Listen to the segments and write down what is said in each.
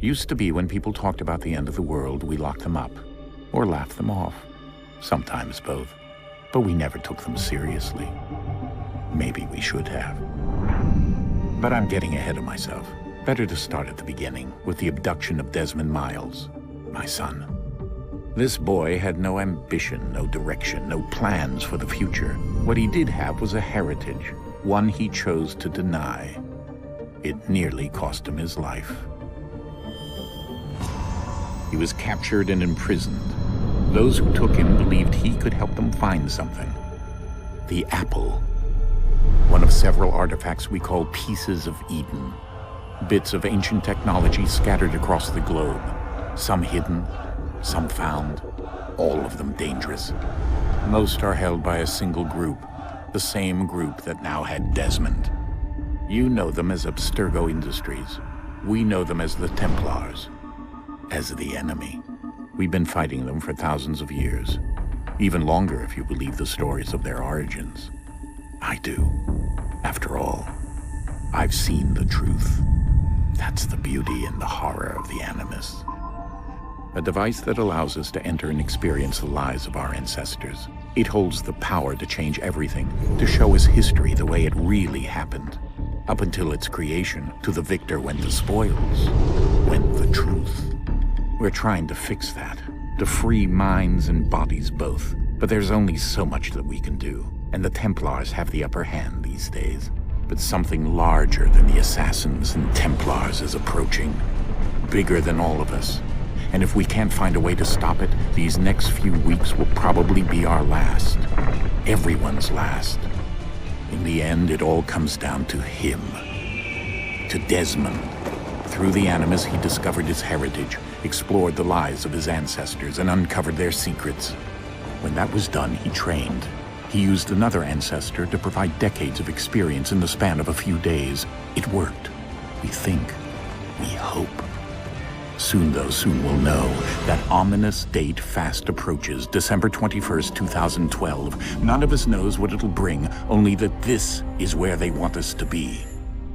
Used to be when people talked about the end of the world, we locked them up, or laughed them off. Sometimes both. But we never took them seriously. Maybe we should have. But I'm getting ahead of myself. Better to start at the beginning, with the abduction of Desmond Miles, my son. This boy had no ambition, no direction, no plans for the future. What he did have was a heritage, one he chose to deny. It nearly cost him his life. He was captured and imprisoned. Those who took him believed he could help them find something. The apple. One of several artifacts we call Pieces of Eden. Bits of ancient technology scattered across the globe. Some hidden, some found, all of them dangerous. Most are held by a single group, the same group that now had Desmond. You know them as Abstergo Industries. We know them as the Templars, as the enemy. We've been fighting them for thousands of years, even longer if you believe the stories of their origins. I do. After all, I've seen the truth. That's the beauty and the horror of the Animus. A device that allows us to enter and experience the lives of our ancestors. It holds the power to change everything, to show us history the way it really happened. Up until its creation, to the victor went the spoils, went the truth. We're trying to fix that, to free minds and bodies both. But there's only so much that we can do, and the Templars have the upper hand these days. But something larger than the Assassins and Templars is approaching, bigger than all of us. And if we can't find a way to stop it, these next few weeks will probably be our last. Everyone's last. In the end, it all comes down to him. To Desmond. Through the Animus, he discovered his heritage, explored the lives of his ancestors, and uncovered their secrets. When that was done, he trained. He used another ancestor to provide decades of experience in the span of a few days. It worked. We think. We hope. Soon, though, soon we'll know. That ominous date fast approaches, December 21st, 2012. None of us knows what it'll bring, only that this is where they want us to be,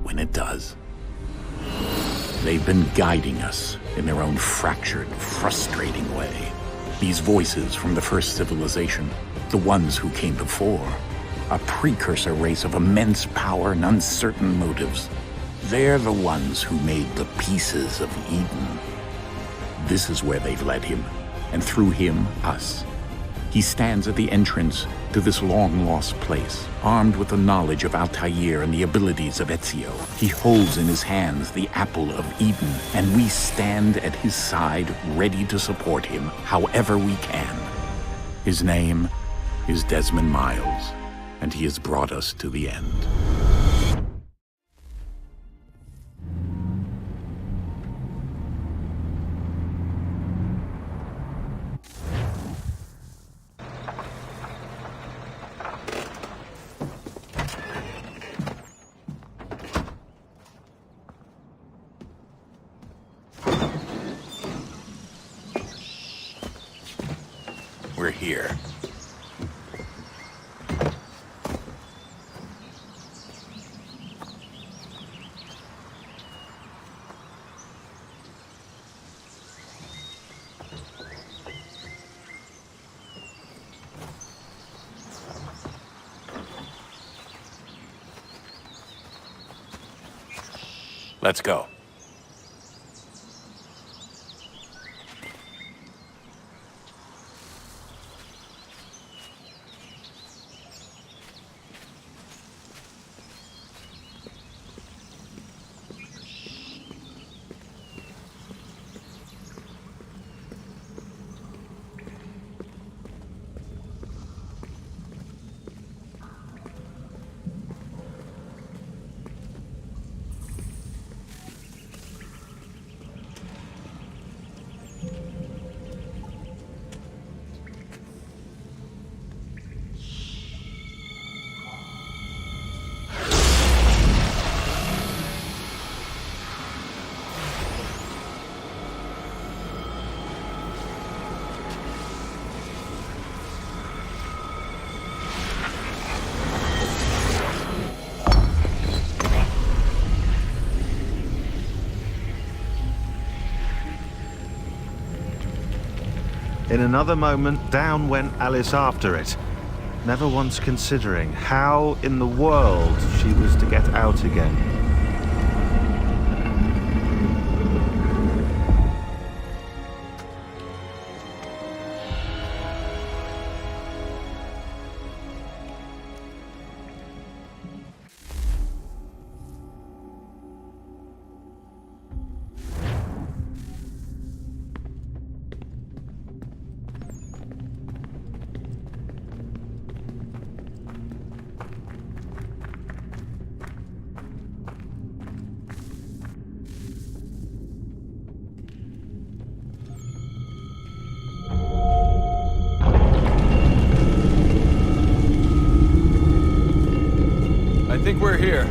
when it does. They've been guiding us in their own fractured, frustrating way. These voices from the first civilization, the ones who came before, a precursor race of immense power and uncertain motives. They're the ones who made the Pieces of Eden. This is where they've led him, and through him, us. He stands at the entrance to this long-lost place, armed with the knowledge of Altair and the abilities of Ezio. He holds in his hands the Apple of Eden, and we stand at his side, ready to support him however we can. His name is Desmond Miles, and he has brought us to the end. We're here. Let's go. In another moment, down went Alice after it, never once considering how in the world she was to get out again. I think we're here.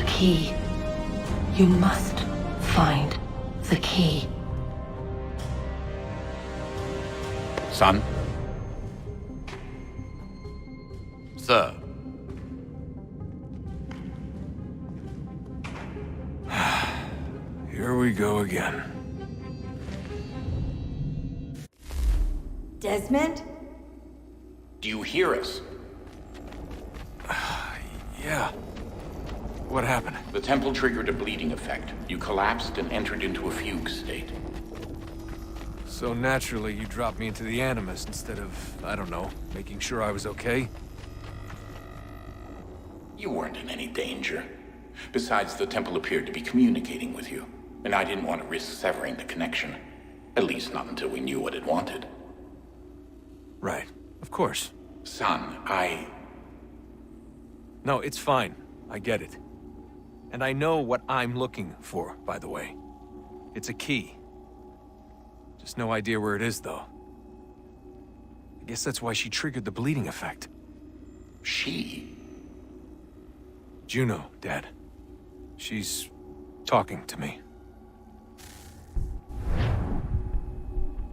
Key. You must find the key. Son? Sir. Here we go again. Desmond? Do you hear us? Yeah. What happened? The temple triggered a bleeding effect. You collapsed and entered into a fugue state. So naturally, you dropped me into the Animus instead of, I don't know, making sure I was okay? You weren't in any danger. Besides, the temple appeared to be communicating with you, and I didn't want to risk severing the connection. At least not until we knew what it wanted. Right. Of course. Son, No, it's fine. I get it. And I know what I'm looking for, by the way. It's a key. Just no idea where it is, though. I guess that's why she triggered the bleeding effect. She? Juno, Dad. She's talking to me.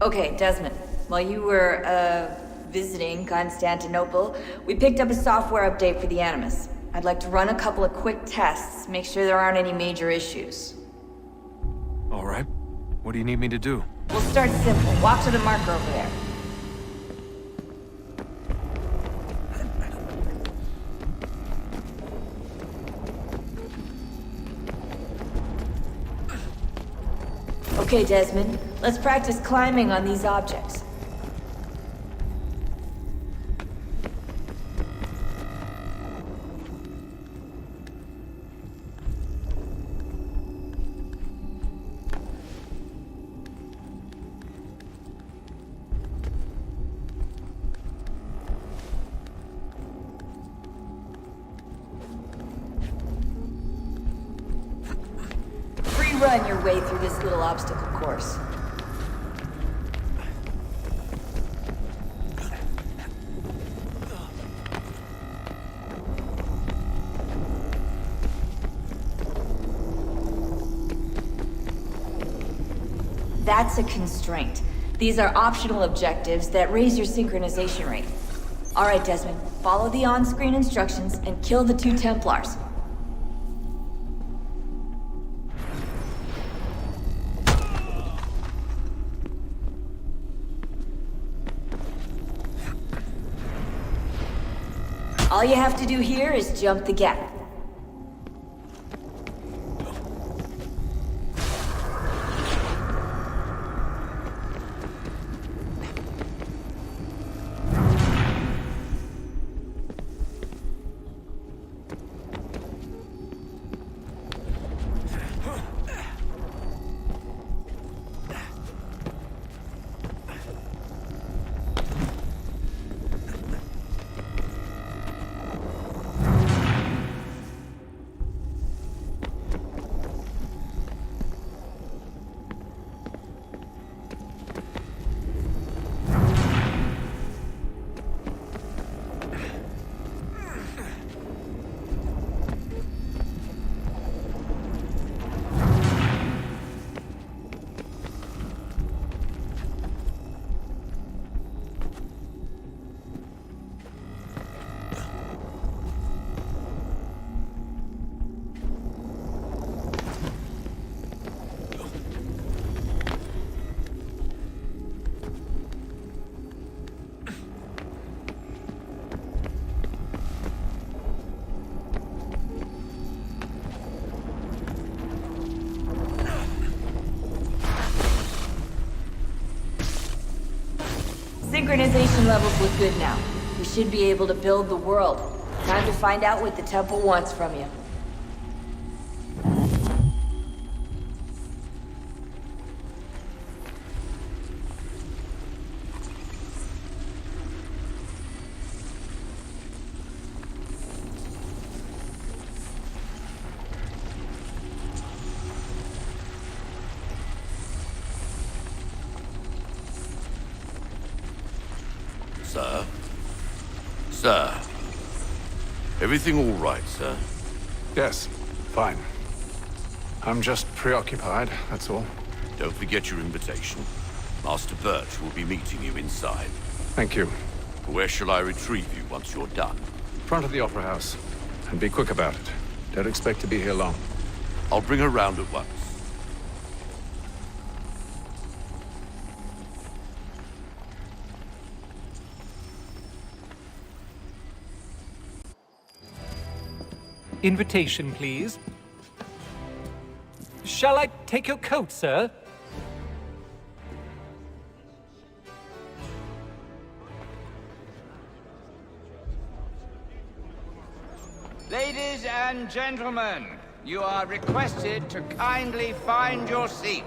Okay, Desmond. While you were, visiting Constantinople, we picked up a software update for the Animus. I'd like to run a couple of quick tests, make sure there aren't any major issues. All right. What do you need me to do? We'll start simple. Walk to the marker over there. Okay, Desmond. Let's practice climbing on these objects. Run your way through this little obstacle course. That's a constraint. These are optional objectives that raise your synchronization rate. Alright, Desmond, follow the on-screen instructions and kill the 2 Templars. All you have to do here is jump the gap. Synchronization levels look good now. We should be able to build the world. Time to find out what the temple wants from you. Sir? Sir? Everything all right, sir? Yes, fine. I'm just preoccupied, that's all. Don't forget your invitation. Master Birch will be meeting you inside. Thank you. Where shall I retrieve you once you're done? Front of the Opera House. And be quick about it. Don't expect to be here long. I'll bring her round at once. Invitation, please. Shall I take your coat, sir? Ladies and gentlemen, you are requested to kindly find your seats.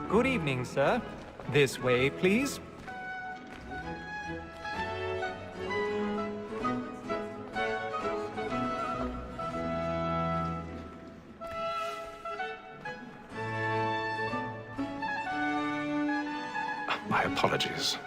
Good evening, sir. This way, please. My apologies.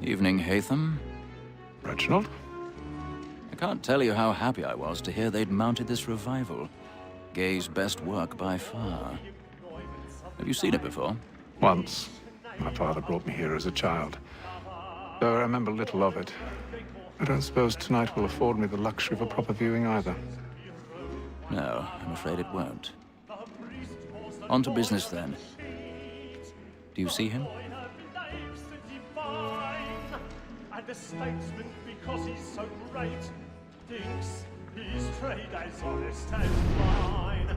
Evening, Haytham. Reginald? I can't tell you how happy I was to hear they'd mounted this revival. Gay's best work by far. Have you seen it before? Once. My father brought me here as a child. Though I remember little of it. I don't suppose tonight will afford me the luxury of a proper viewing either. No, I'm afraid it won't. On to business then. Do you see him? the statesman, because he's so great, thinks his trade as honest as mine.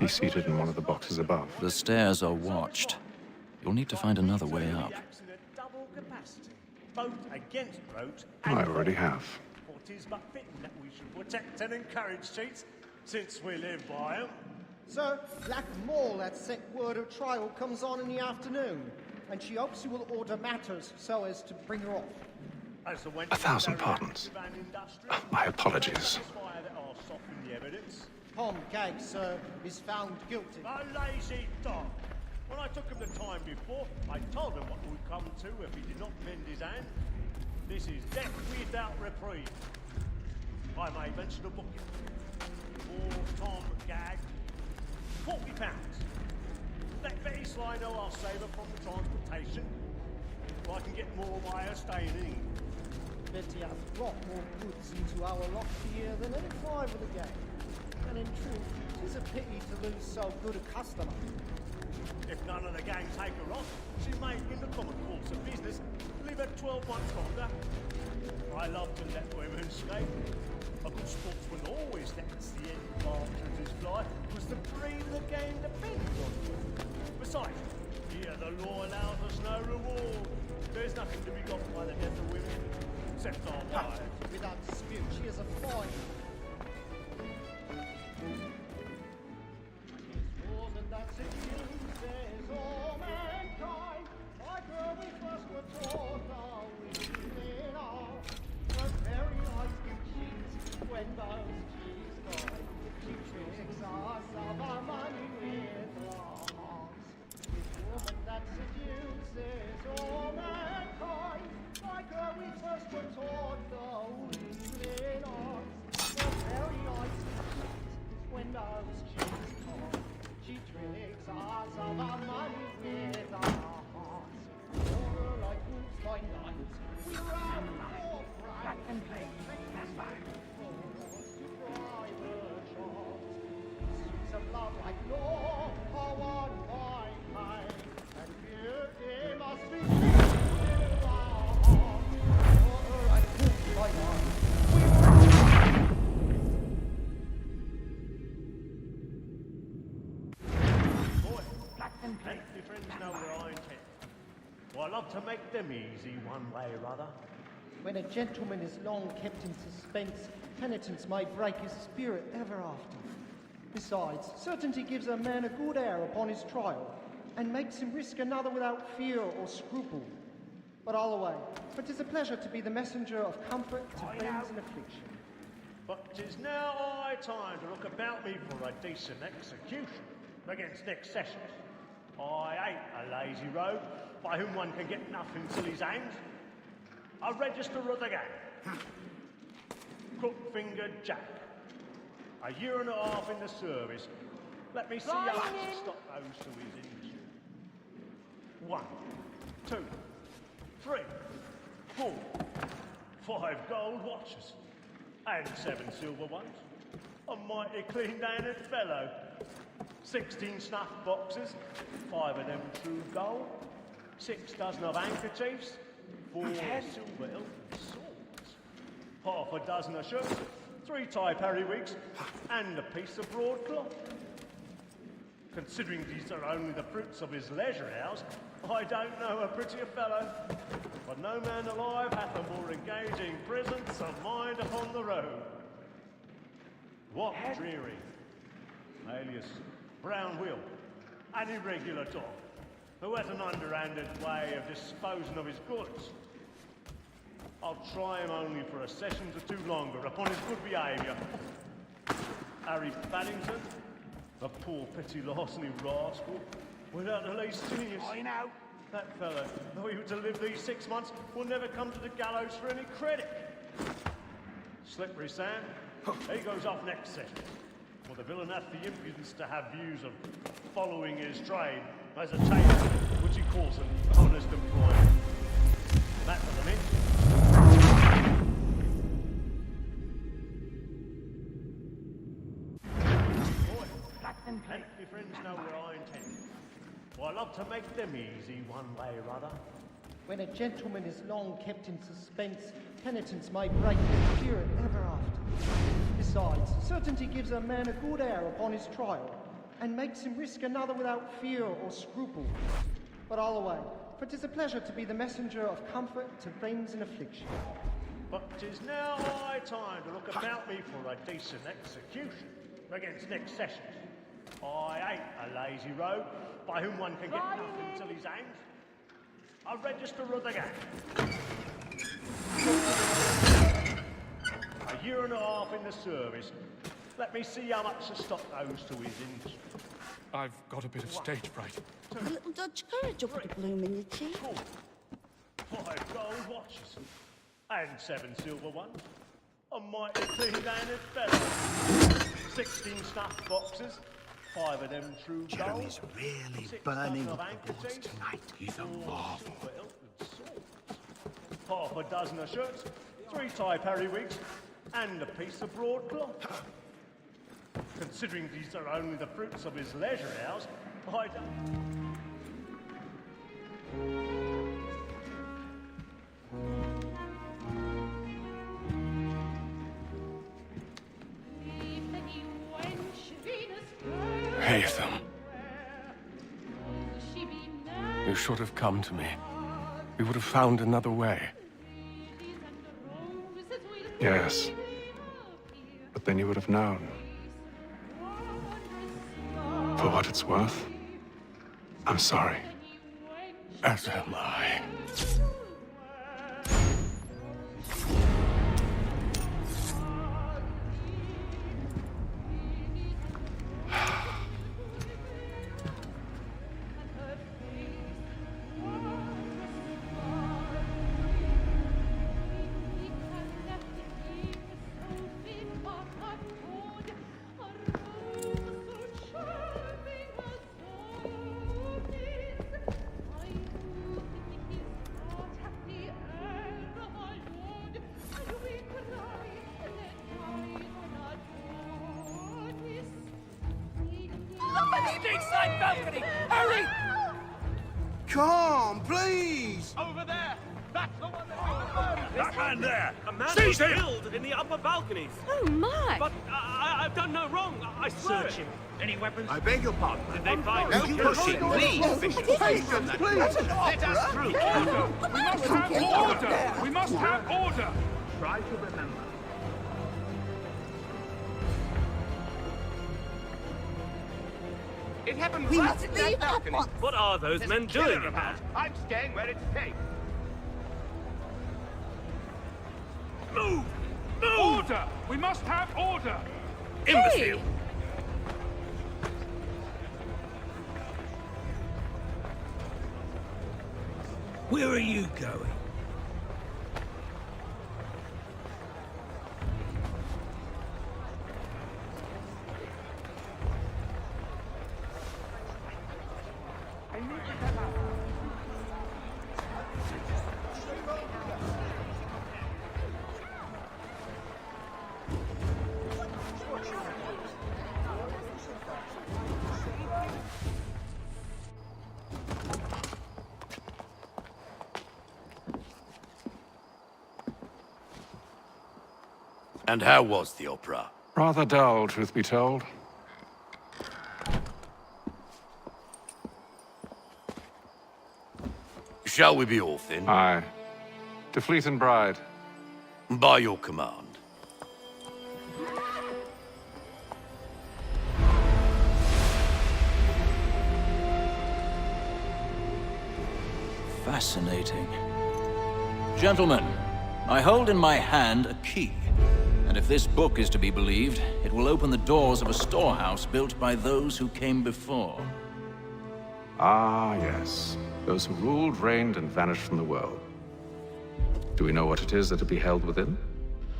He's seated in one of the boxes above. The stairs are watched. You'll need to find another way up. Both against roads I already have. For 'tis but fitting that we should protect and encourage cheats, since we live by 'em. Sir, Black Mall had set word her trial comes on in the afternoon, and she hopes you will order matters so as to bring her off. 1,000 pardons. My apologies. Tom Gaggs, sir, is found guilty. A lazy dog! When I took him the time before, I told him what would come to if he did not mend his hand. This is death without reprieve. I may mention a booking. For Tom Gaggs, £40. Let Betty Sly know I'll save her from the transportation, so I can get more by her staying in England. Betty has brought more goods into our lot here than any five of the gang. And in truth, it's a pity to lose so good a customer. If none of the gang take her off, she may, in the common course of business, live her 12 months longer. I love to let women escape. A good sportsman always lets the end partridges fly, because the breed of the game depends on it. Besides, here the law allows us no reward. There's nothing to be got by the death of women, except our wives. Without dispute, she is a fine. To make them easy one way or other. When a gentleman is long kept in suspense, penitence may break his spirit ever after. Besides, certainty gives a man a good air upon his trial, and makes him risk another without fear or scruple. But all away, for 'tis a pleasure to be the messenger of comfort to friends in affliction. But 'tis now high time to look about me for a decent execution against next sessions. I ain't a lazy rogue by whom one can get nothing till his hands. A register of the gang. Crook-fingered Jack. A year and a half in the service. Let me see how to stop those to his industry. 1, 2, 3, 4, 5 gold watches. And 7 silver ones. A mighty clean-handed fellow. 16 snuff boxes, 5 of them true gold, 6 dozen of handkerchiefs, 4 silver hilted swords, half a dozen of shirts, 3 tie periwigs, and a piece of broadcloth. Considering these are only the fruits of his leisure hours, I don't know a prettier fellow, but no man alive hath a more engaging presence of mind upon the road. What dreary, alias Brown Will, an irregular dog, who has an underhanded way of disposing of his goods. I'll try him only for a session or 2 longer upon his good behaviour. Harry Paddington, a poor petty larceny rascal, without the least genius. I know. That fellow, though he were to live these 6 months, will never come to the gallows for any credit. Slippery Sam, he goes off next session. For the villain hath the impudence to have views of following his trade as a tailor, which he calls an honest employment. That for the mint. Boy, let me friends know where I intend. I love to make them easy one way or other. When a gentleman is long kept in suspense, penitence may break his spirit ever after. Besides, certainty gives a man a good air upon his trial, and makes him risk another without fear or scruple. But all away, for 'tis a pleasure to be the messenger of comfort to friends in affliction. But 'tis now high time to look about me for a decent execution against next session. I ain't a lazy rogue by whom one can get nothing till he's hanged. A register of the gang. A year and a half in the service. Let me see how much the stock owes to his industry. I've got a bit of stage fright. A little dodge courage up at the bloom in your cheek. 5 gold watches. And 7 silver ones. A mighty clean-handed fellow. 16 snuff boxes. 5 of them true gold. Jeremy's really 6 burning of up the handkerchiefs, boards tonight. He's a 4 marvel. silver hilted swords. Half a dozen of shirts. 3 tie periwigs. And a piece of broadcloth. Considering these are only the fruits of his leisure hours, I don't... Haytham. You should have come to me. We would have found another way. Yes. But then you would have known. For what it's worth, I'm sorry. As am I. Balcony! Hurry! Come, please! Over there! That's the one that... That man there! A man Seize was him! killed in the upper balconies! Oh, my! But I've done no wrong, I swear Search him. Any weapons? I beg your pardon. Did they find... No pushing, please! Let us through! We must have order! We must have order! Try to remember. It happened We right must at leave that at balcony. once. What are those men doing in about. there? I'm staying where it's safe. Move! Move! Order! We must have order! Imbecile! Where are you going? And how was the opera? Rather dull, truth be told. Shall we be off then? Aye. To Fleet and Bride. By your command. Fascinating. Gentlemen, I hold in my hand a key. And if this book is to be believed, it will open the doors of a storehouse built by those who came before. Ah, yes. Those who ruled, reigned, and vanished from the world. Do we know what it is that to be held within?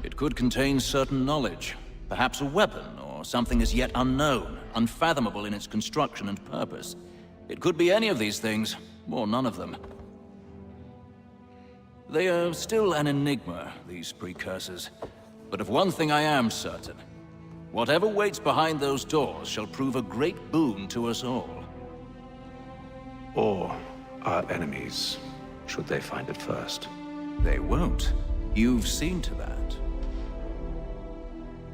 It could contain certain knowledge. Perhaps a weapon, or something as yet unknown, unfathomable in its construction and purpose. It could be any of these things, or none of them. They are still an enigma, these precursors. But of one thing I am certain. Whatever waits behind those doors shall prove a great boon to us all. or our enemies, should they find it first. They won't. You've seen to that.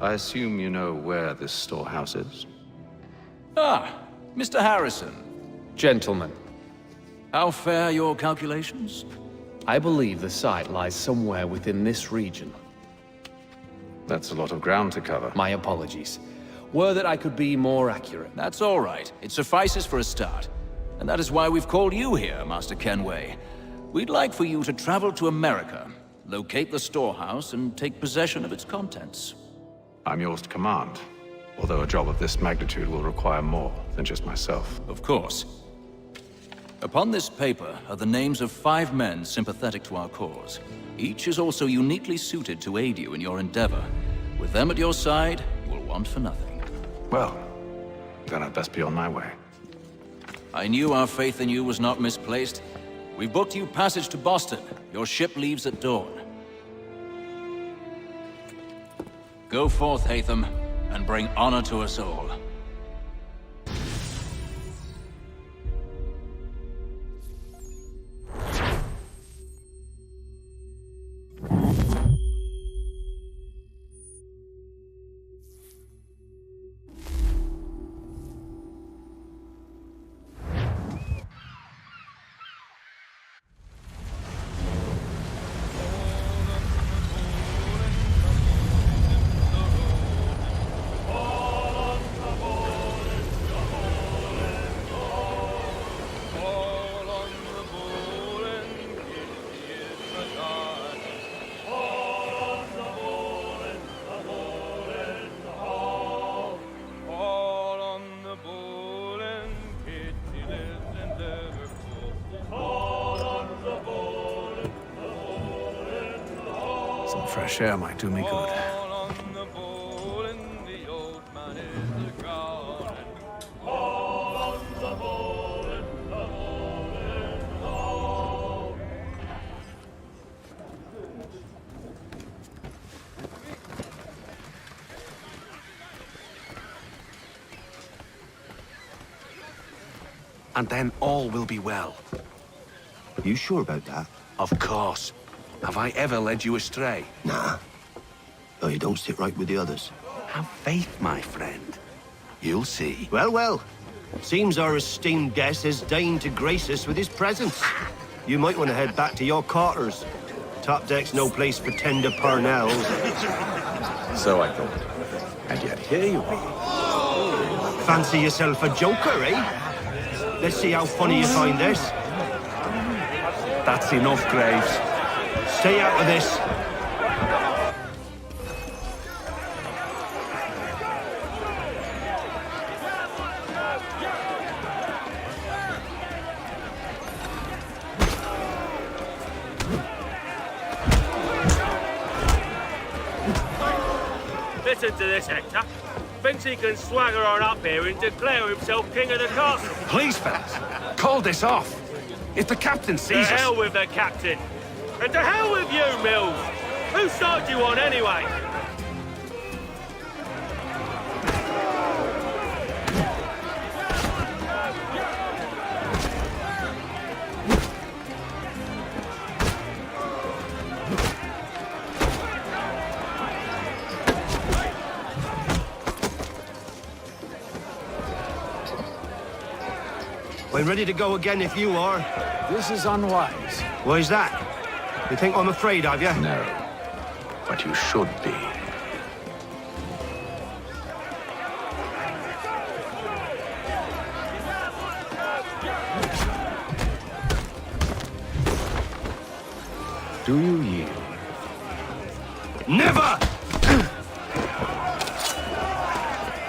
I assume you know where this storehouse is? Ah, Mr. Harrison. Gentlemen, How fare your calculations? I believe the site lies somewhere within this region. That's a lot of ground to cover. My apologies. Were that I could be more accurate. That's all right. It suffices for a start. And that is why we've called you here, Master Kenway. We'd like for you to travel to America, locate the storehouse, and take possession of its contents. I'm yours to command, although a job of this magnitude will require more than just myself. Of course. Upon this paper are the names of 5 men sympathetic to our cause. Each is also uniquely suited to aid you in your endeavor. With them at your side, you will want for nothing. Well, then I'd best be on my way. I knew our faith in you was not misplaced. We've booked you passage to Boston. Your ship leaves at dawn. Go forth, Hatham, and bring honor to us all. Some fresh air might do me good. And then all will be well. You sure about that? Of course. Have I ever led you astray? Nah. Though you don't sit right with the others. Have faith, my friend. You'll see. Well, well. Seems our esteemed guest has deigned to grace us with his presence. You might want to head back to your quarters. Top deck's no place for tender Parnells. So I thought. And yet here you are. Fancy yourself a joker, eh? Let's see how funny you find this. That's enough, Graves. Stay out of this. Listen to this, Hector. Thinks he can swagger on up here and declare himself king of the castle. Please, fellas, call this off. If the captain sees us... To hell with the captain. And to hell with you, Mills. Whose side you on, anyway? We're ready to go again if you are. This is unwise. Why's that? You think I'm afraid of you? No. But you should be. Do you yield? Never!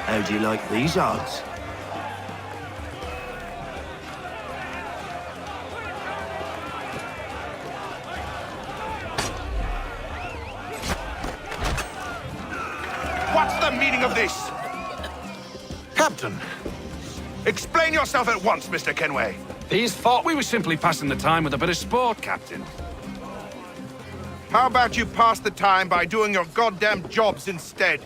How do you like these odds? What's the meaning of this? Captain, explain yourself at once, Mr. Kenway. These thought we were simply passing the time with a bit of sport, Captain. How about you pass the time by doing your goddamn jobs instead?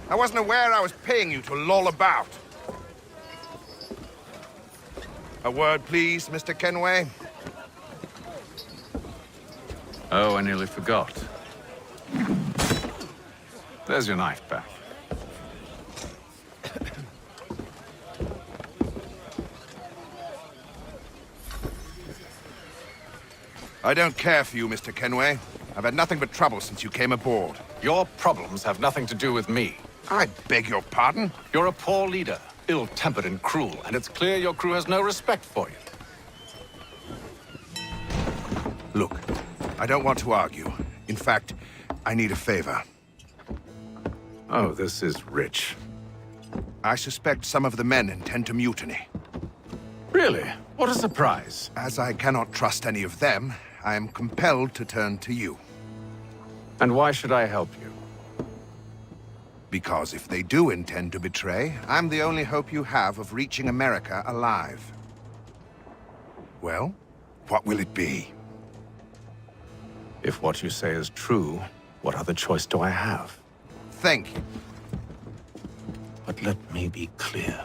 I wasn't aware I was paying you to loll about. A word, please, Mr. Kenway. Oh, I nearly forgot. There's your knife back. I don't care for you, Mr. Kenway. I've had nothing but trouble since you came aboard. Your problems have nothing to do with me. I beg your pardon? You're a poor leader, ill-tempered and cruel, and it's clear your crew has no respect for you. Look, I don't want to argue. In fact, I need a favor. Oh, this is rich. I suspect some of the men intend to mutiny. Really? What a surprise. As I cannot trust any of them, I am compelled to turn to you. And why should I help you? Because if they do intend to betray, I'm the only hope you have of reaching America alive. Well, what will it be? If what you say is true, what other choice do I have? Thank you. But let me be clear.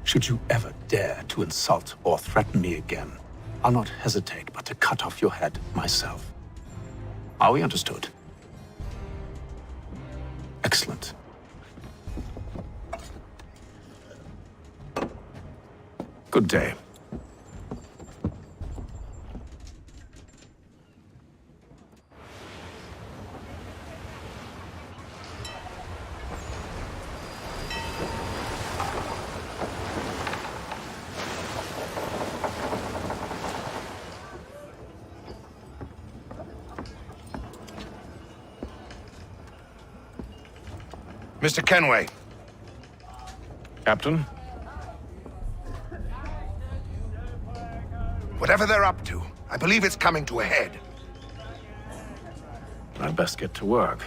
Should you ever dare to insult or threaten me again, I'll not hesitate but to cut off your head myself. Are we understood? Excellent. Good day. Mr. Kenway. Captain? Whatever they're up to, I believe it's coming to a head. I'd best get to work.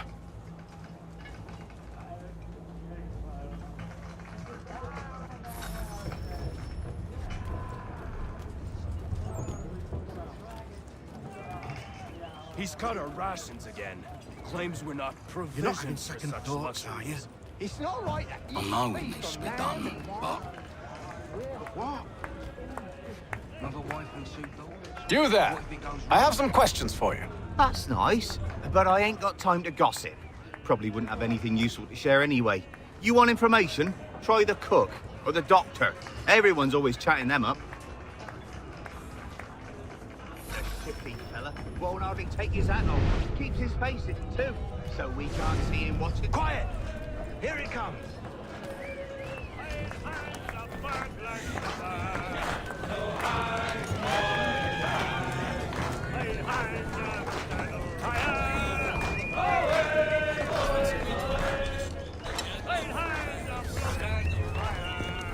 He's cut our rations again. Claims we're not provisioned. You're not having second thoughts, are you? It's not right that I know it needs to be done, but... What? You there! I have some questions for you. That's nice, but I ain't got time to gossip. Probably wouldn't have anything useful to share anyway. You want information? Try the cook or the doctor. Everyone's always chatting them up. The shifty fella won't hardly take his hat off. Keeps his face in too, so we can't see him watching. Quiet! Here he comes!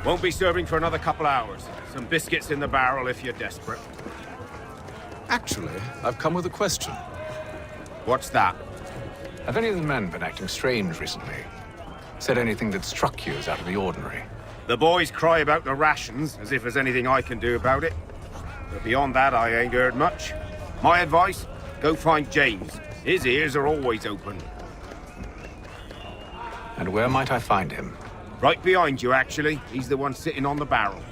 Won't be serving for another couple hours. Some biscuits in the barrel if you're desperate. Actually, I've come with a question. What's that? Have any of the men been acting strange recently? Said anything that struck you as out of the ordinary? The boys cry about the rations, as if there's anything I can do about it. But beyond that, I ain't heard much. My advice? Go find James. His ears are always open. And where might I find him? Right behind you, actually. He's the one sitting on the barrel.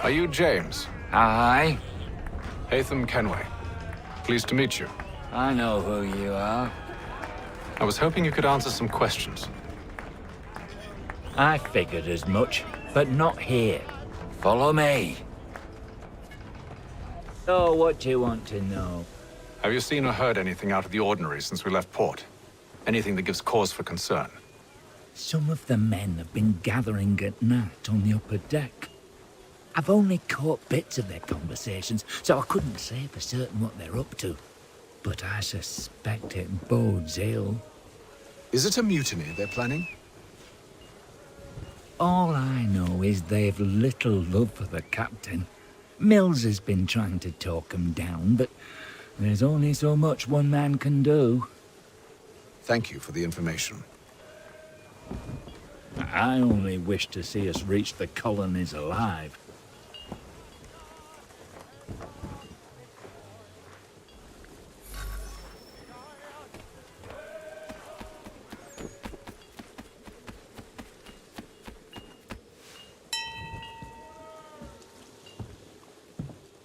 Are you James? Aye. Haytham Kenway. Pleased to meet you. I know who you are. I was hoping you could answer some questions. I figured as much, but not here. Follow me. So, what do you want to know? Have you seen or heard anything out of the ordinary since we left port? Anything that gives cause for concern? Some of the men have been gathering at night on the upper deck. I've only caught bits of their conversations, so I couldn't say for certain what they're up to. But I suspect it bodes ill. Is it a mutiny they're planning? All I know is they've little love for the captain. Mills has been trying to talk him down, but there's only so much one man can do. Thank you for the information. I only wish to see us reach the colonies alive.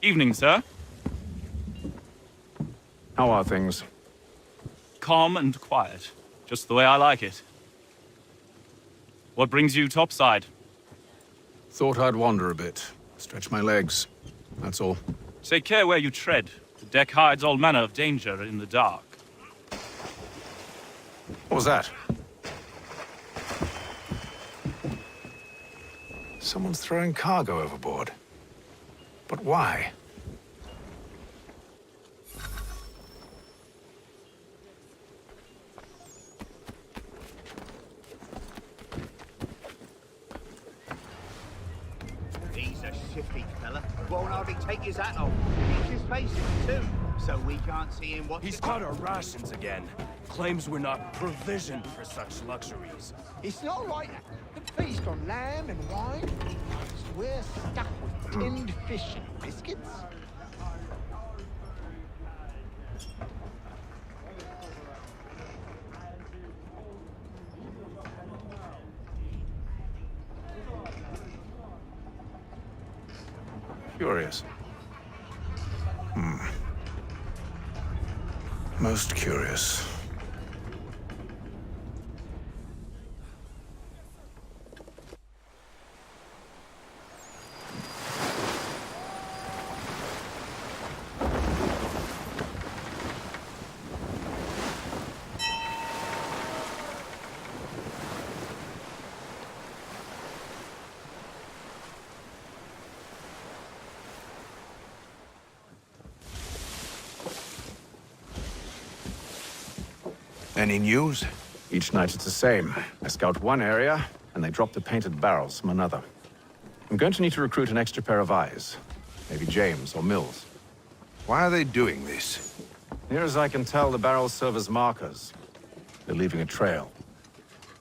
Evening, sir. How are things? Calm and quiet. Just the way I like it. What brings you topside? Thought I'd wander a bit. Stretch my legs. That's all. Take care where you tread. The deck hides all manner of danger in the dark. What was that? Someone's throwing cargo overboard. But why? He's a shifty fella. Won't hardly take his hat off. Keeps his face in too, so we can't see him watching. He's cut our rations again. Claims we're not provisioned for such luxuries. It's not like the feast on lamb and wine. We're stuck with tinned fish and biscuits. Curious. Most curious. Any news? Each night it's the same. I scout one area, and they drop the painted barrels from another. I'm going to need to recruit an extra pair of eyes. Maybe James or Mills. Why are they doing this? Near as I can tell, the barrels serve as markers. They're leaving a trail.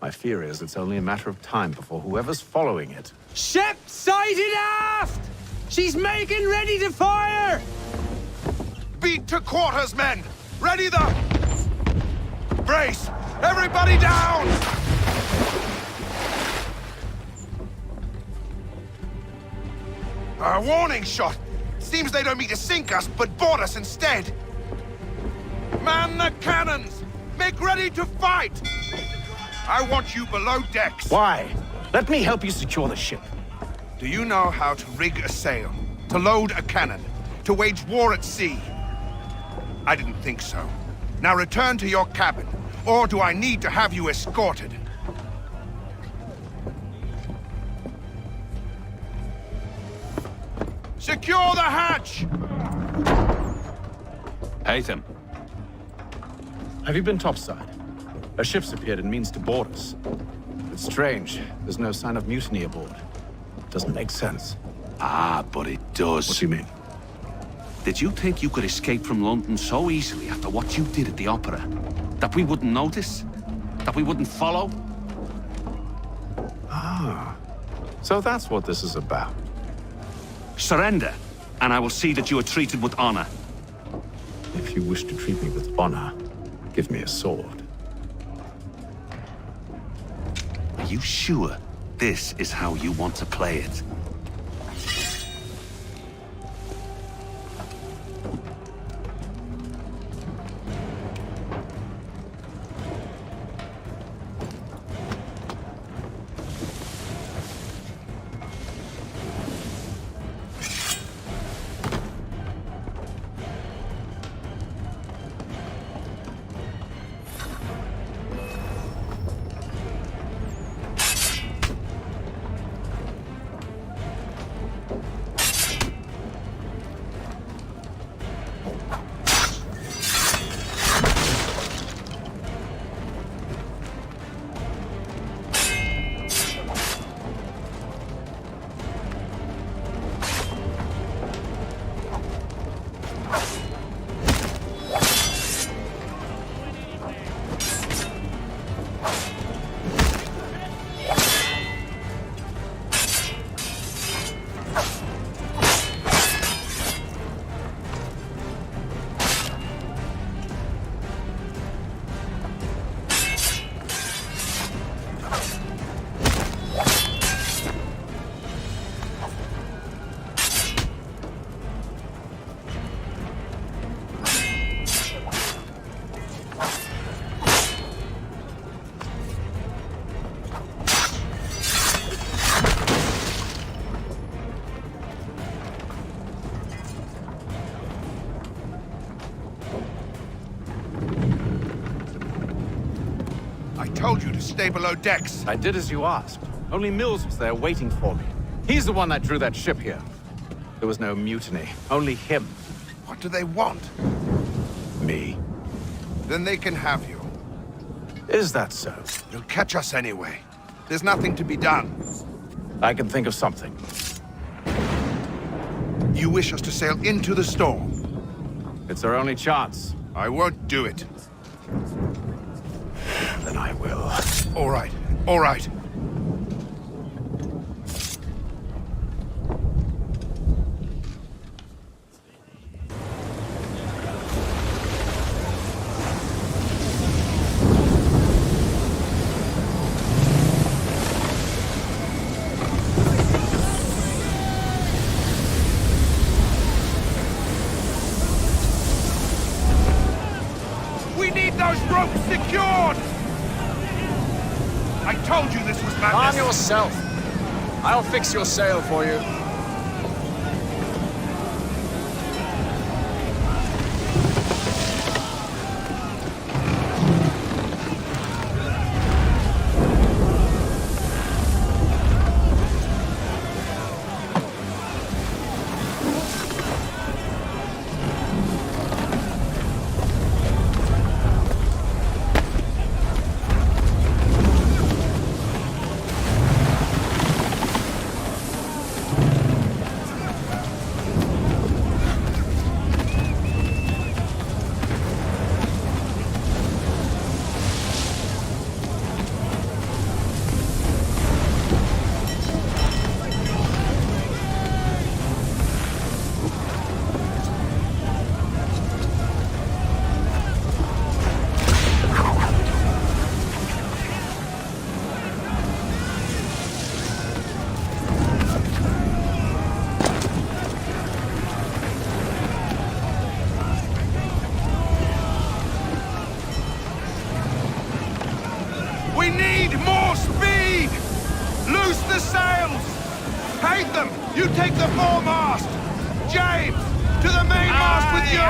My fear is it's only a matter of time before whoever's following it... Ship sighted aft! She's making ready to fire! Beat to quarters, men! Ready the... Brace! Everybody down! A warning shot! Seems they don't mean to sink us, but board us instead! Man the cannons! Make ready to fight! I want you below decks! Why? Let me help you secure the ship. Do you know how to rig a sail? To load a cannon? To wage war at sea? I didn't think so. Now return to your cabin, or do I need to have you escorted? Secure the hatch! Haytham. Have you been topside? A ship's appeared and means to board us. It's strange. There's no sign of mutiny aboard. Doesn't make sense. Ah, but it does. What do you mean? Did you think you could escape from London so easily after what you did at the Opera? That we wouldn't notice? That we wouldn't follow? Ah. So that's what this is about. Surrender, and I will see that you are treated with honor. If you wish to treat me with honor, give me a sword. Are you sure this is how you want to play it? told you to stay below decks. I did as you asked. Only Mills was there waiting for me. He's the one that drew that ship here. There was no mutiny, only him. What do they want? Me. Then they can have you. Is that so? You'll catch us anyway. There's nothing to be done. I can think of something. You wish us to sail into the storm? It's our only chance. I won't do it. Then I will. All right, all right. We need those ropes secured! I told you this was madness! Calm yourself. I'll fix your sail for you. We need more speed! Loose the sails! Paint them! You take the foremast! James! To the mainmast with you!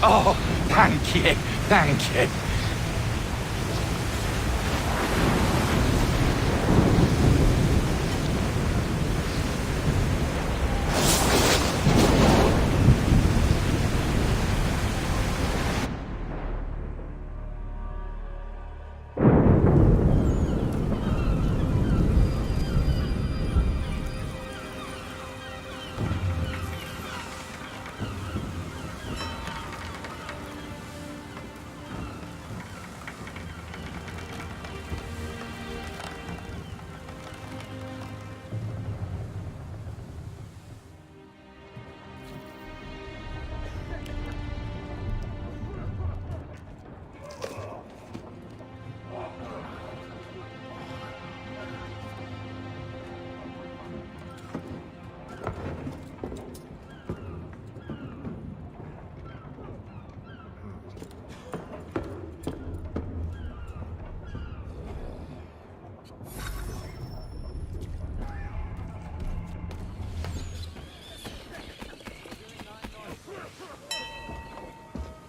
Oh, thank you, thank you.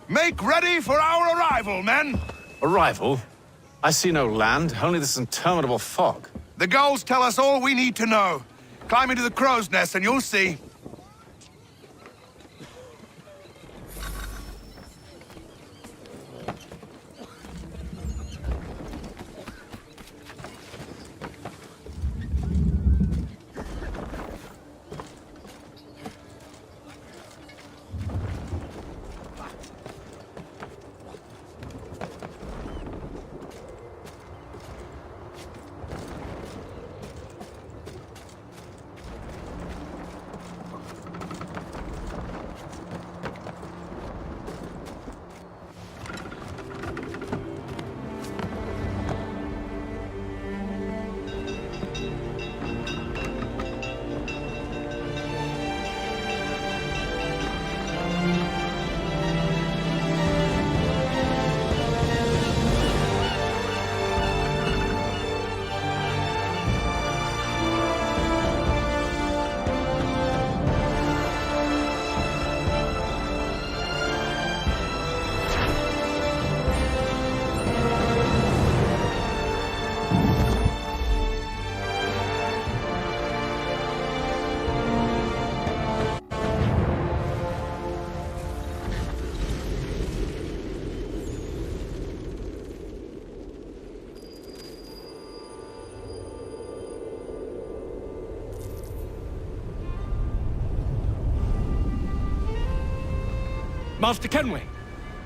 Make ready for our arrival, men! Arrival? I see no land, only this interminable fog. The gulls tell us all we need to know. Climb into the crow's nest and you'll see. Master Kenway!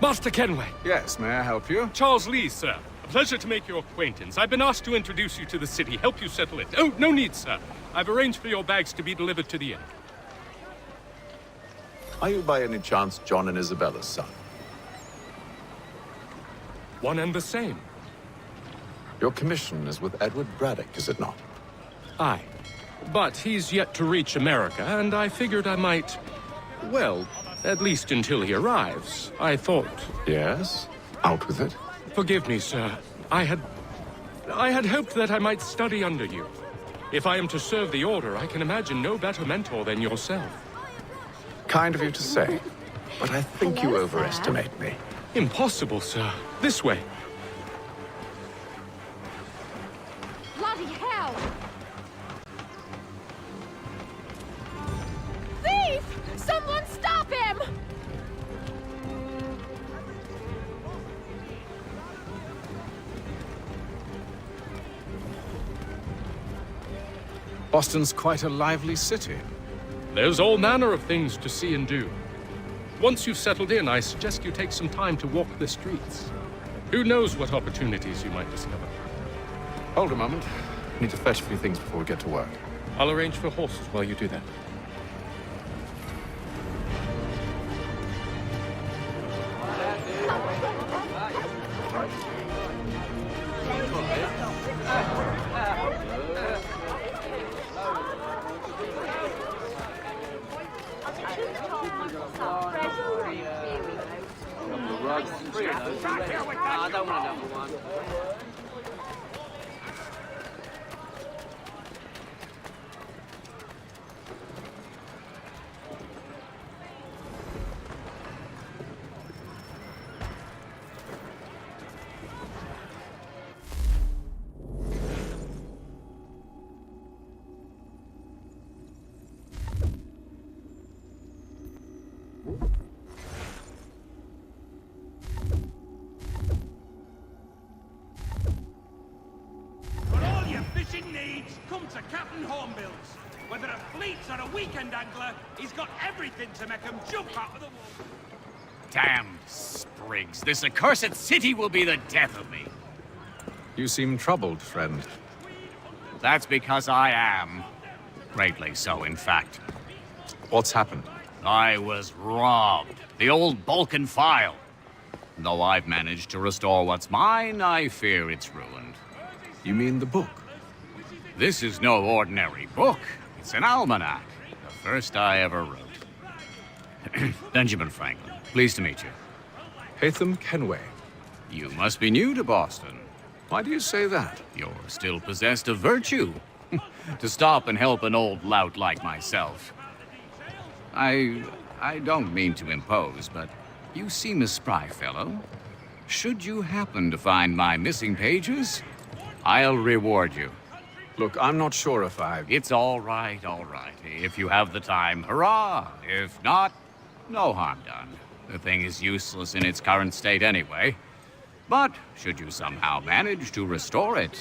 Master Kenway! Yes, may I help you? Charles Lee, sir. A pleasure to make your acquaintance. I've been asked to introduce you to the city, help you settle it. Oh, no need, sir. I've arranged for your bags to be delivered to the inn. Are you by any chance John and Isabella's son? One and the same. Your commission is with Edward Braddock, is it not? Aye. But he's yet to reach America, and I figured I might... Well, at least until he arrives. I thought... Yes? Out with it. Forgive me, sir. I had hoped that I might study under you. If I am to serve the Order, I can imagine no better mentor than yourself. Kind of you to say, but I think you overestimate me. Impossible, sir. This way. Bloody hell! Thief! Someone stop him! Boston's quite a lively city. There's all manner of things to see and do. Once you've settled in, I suggest you take some time to walk the streets. Who knows what opportunities you might discover. Hold a moment. Need to fetch a few things before we get to work. I'll arrange for horses while you do that. I don't want another one. Come to Captain Hornbill's. Whether a fleet or a weekend angler, he's got everything to make him jump out of the water. Damn sprigs. This accursed city will be the death of me. You seem troubled, friend. That's because I am. Greatly so, in fact. What's happened? I was robbed. The old Balkan file. Though I've managed to restore what's mine, I fear it's ruined. You mean the book? This is no ordinary book. It's an almanac. The first I ever wrote. Benjamin Franklin, pleased to meet you. Haytham Kenway. You must be new to Boston. Why do you say that? You're still possessed of virtue. To stop and help an old lout like myself. I don't mean to impose, but you seem a spry fellow. Should you happen to find my missing pages, I'll reward you. Look, I'm not sure if It's all right, all right. If you have the time, hurrah! If not, no harm done. The thing is useless in its current state anyway. But should you somehow manage to restore it,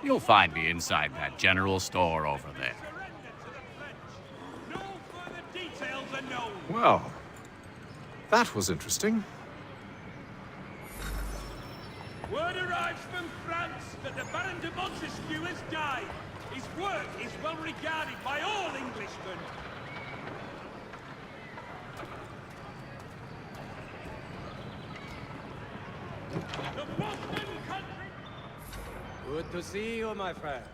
you'll find me inside that general store over there. Well, that was interesting. Word arrives from France that the Baron de Montesquieu has died. His work is well regarded by all Englishmen. The Boston country... Good to see you, my friend.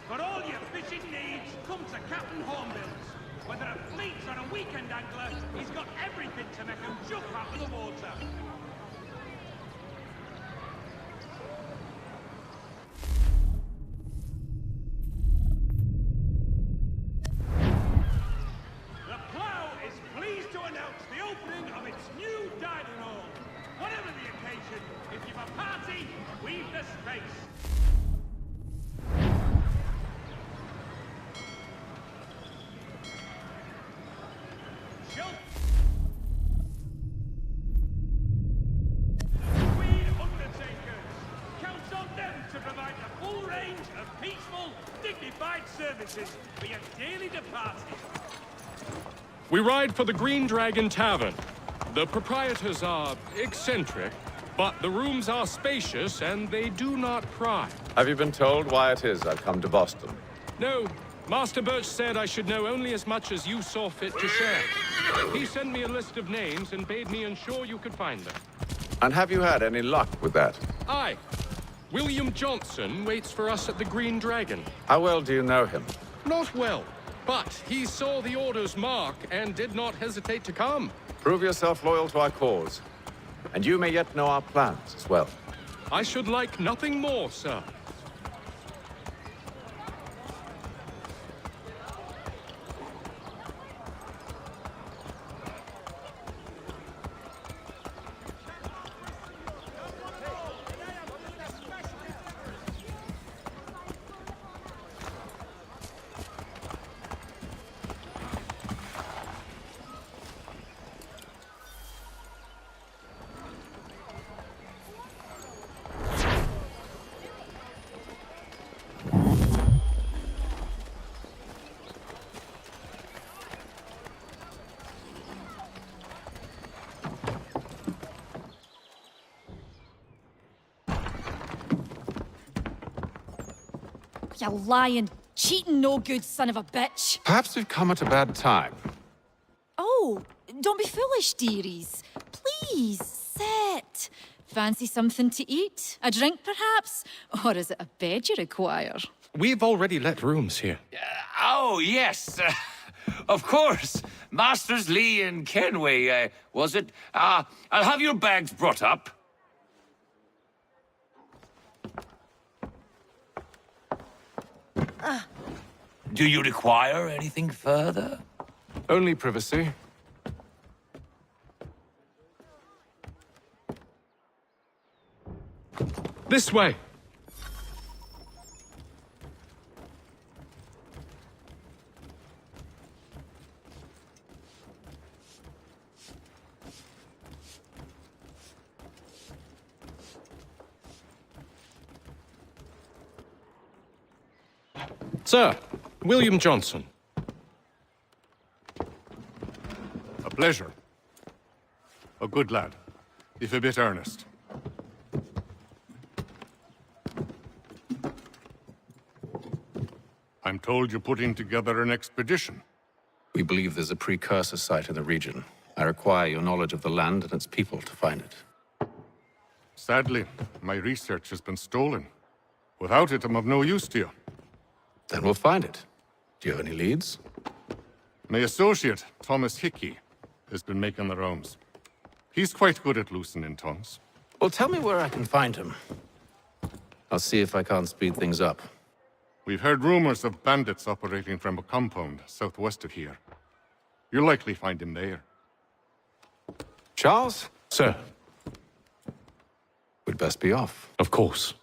For all your fishing needs, come to Captain Hornbill's. Whether a fleet or a weekend angler, he's got everything to make him jump out of the water. fine services for your dearly departed. We ride for the Green Dragon Tavern. The proprietors are eccentric, but the rooms are spacious and they do not pry. Have you been told why it is I've come to Boston? No, Master Birch said I should know only as much as you saw fit to share. He sent me a list of names and bade me ensure you could find them. And have you had any luck with that? Aye. William Johnson waits for us at the Green Dragon. How well do you know him? Not well, but he saw the order's mark and did not hesitate to come. Prove yourself loyal to our cause. And you may yet know our plans as well. I should like nothing more, sir. You lying, cheating, no good son of a bitch. Perhaps we've come at a bad time. Oh, don't be foolish, dearies. Please, sit. Fancy something to eat? A drink, perhaps? Or is it a bed you require? We've already let rooms here. Oh, yes. Of course. Masters Lee and Kenway, was it? I'll have your bags brought up. Do you require anything further? Only privacy. This way. Sir, William Johnson. A pleasure. A good lad, if a bit earnest. I'm told you're putting together an expedition. We believe there's a precursor site in the region. I require your knowledge of the land and its people to find it. Sadly, my research has been stolen. Without it, I'm of no use to you. Then we'll find it. Do you have any leads? My associate, Thomas Hickey, has been making the rounds. He's quite good at loosening tongues. Well, tell me where I can find him. I'll see if I can't speed things up. We've heard rumors of bandits operating from a compound southwest of here. You'll likely find him there. Charles? Sir. We'd best be off. Of course.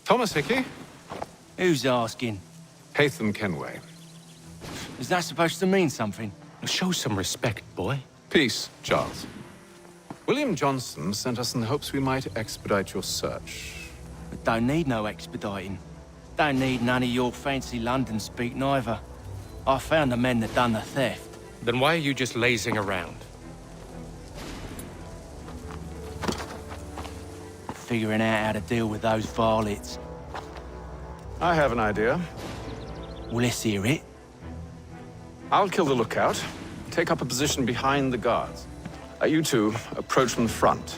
Thomas Hickey? Who's asking? Haytham Kenway. Is that supposed to mean something? Show some respect, boy. Peace, Charles. William Johnson sent us in the hopes we might expedite your search. We don't need no expediting. Don't need none of your fancy London speak neither. I found the men that done the theft. Then why are you just lazing around? Figuring out how to deal with those varlets. I have an idea. Well, let's hear it. I'll kill the lookout, take up a position behind the guards. You two approach from the front.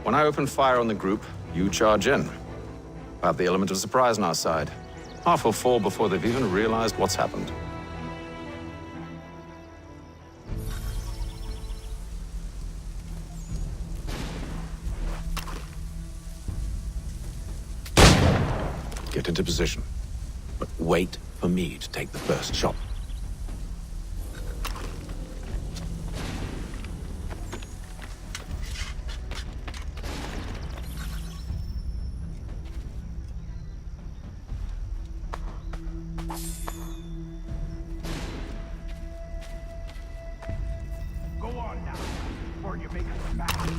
When I open fire on the group, you charge in. I have the element of surprise on our side. Half will fall before they've even realized what's happened. Get into position. But wait for me to take the first shot. Go on now, before you make us mad.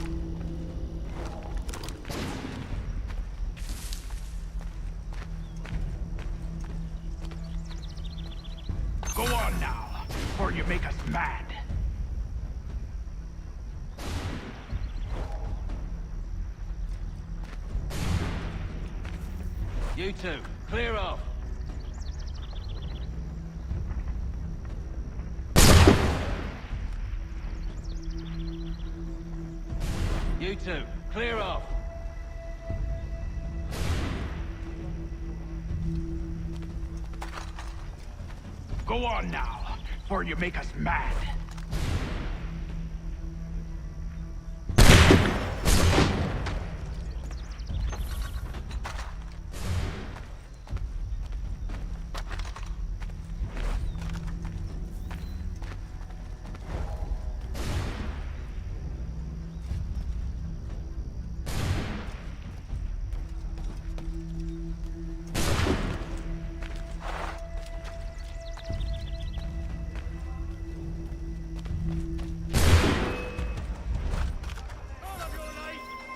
Go on now, before you make us mad. You two, clear off. You two, clear off. Go on now, before you make us mad.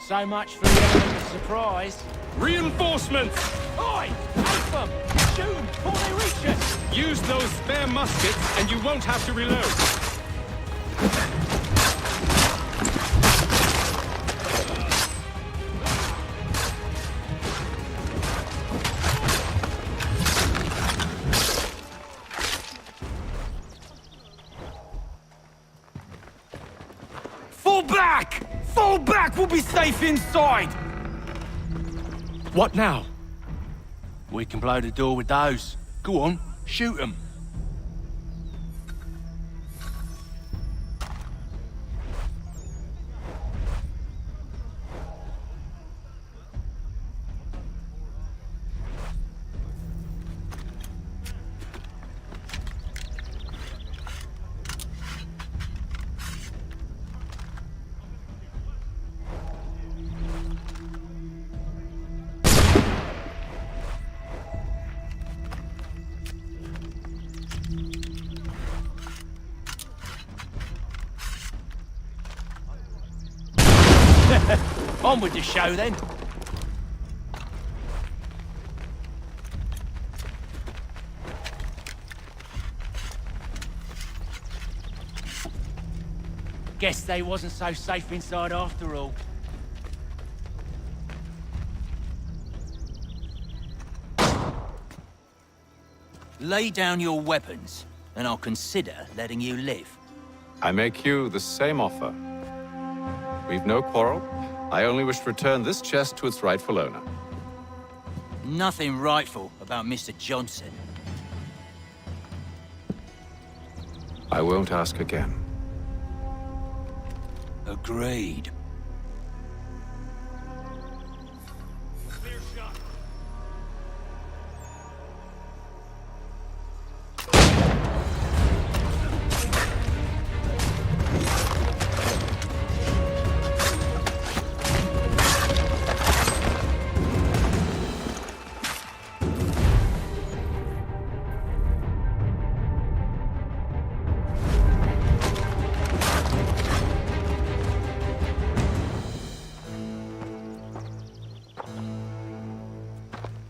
So much for the element of surprise. Reinforcements! Oi! Help them! Shoot them before they reach us! Use those spare muskets and you won't have to reload. Fall back! Fall back! We'll be safe inside! What now? We can blow the door with those. Go on, shoot them. On with the show, then. Guess they wasn't so safe inside after all. Lay down your weapons, and I'll consider letting you live. I make you the same offer. We've no quarrel. I only wish to return this chest to its rightful owner. Nothing rightful about Mr. Johnson. I won't ask again. Agreed.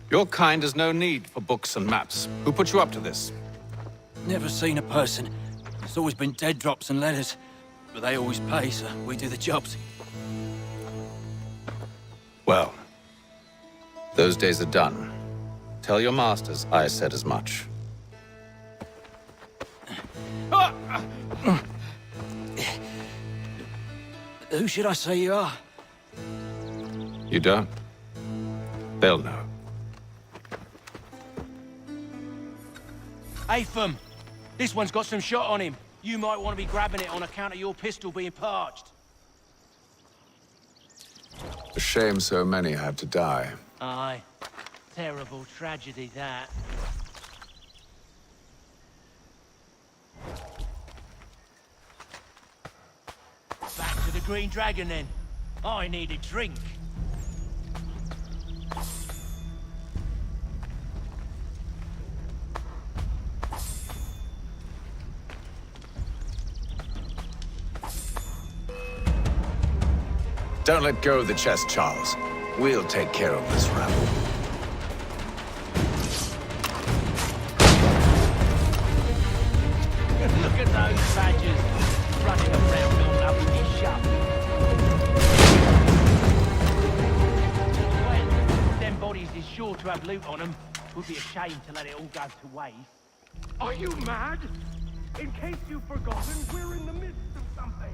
Your kind has no need for books and maps. Who put you up to this? Never seen a person. It's always been dead drops and letters. But they always pay, so we do the jobs. Well, those days are done. Tell your masters I said as much. Who should I say you are? You don't? They'll know. Atham! This one's got some shot on him. You might want to be grabbing it on account of your pistol being parched. A shame so many had to die. Aye. Terrible tragedy, that. Back to the Green Dragon, then. I need a drink. Don't let go of the chest, Charles. We'll take care of this rabble. Look at those badgers running around all up in his shop. Well, them bodies is sure to have loot on them. Would be a shame to let it all go to waste. Are you mad? In case you've forgotten, we're in the midst of something.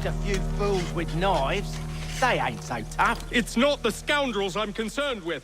A few fools with knives. They ain't so tough. It's not the scoundrels I'm concerned with.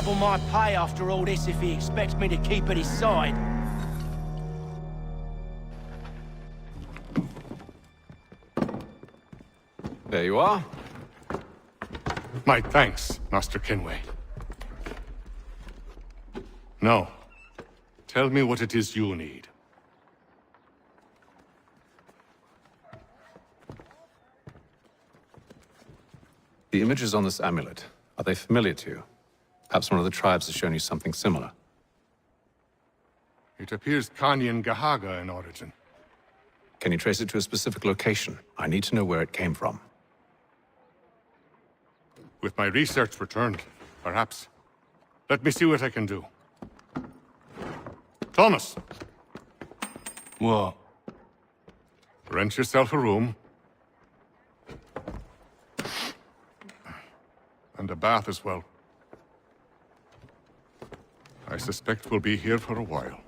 double my pay after all this if he expects me to keep at his side. There you are. My thanks, Master Kenway. Now, tell me what it is you need. The images on this amulet, are they familiar to you? Perhaps one of the tribes has shown you something similar. It appears Kanyan Gahaga in origin. Can you trace it to a specific location? I need to know where it came from. With my research returned, perhaps. Let me see what I can do. Thomas! What? Rent yourself a room. And a bath as well. I suspect we'll be here for a while.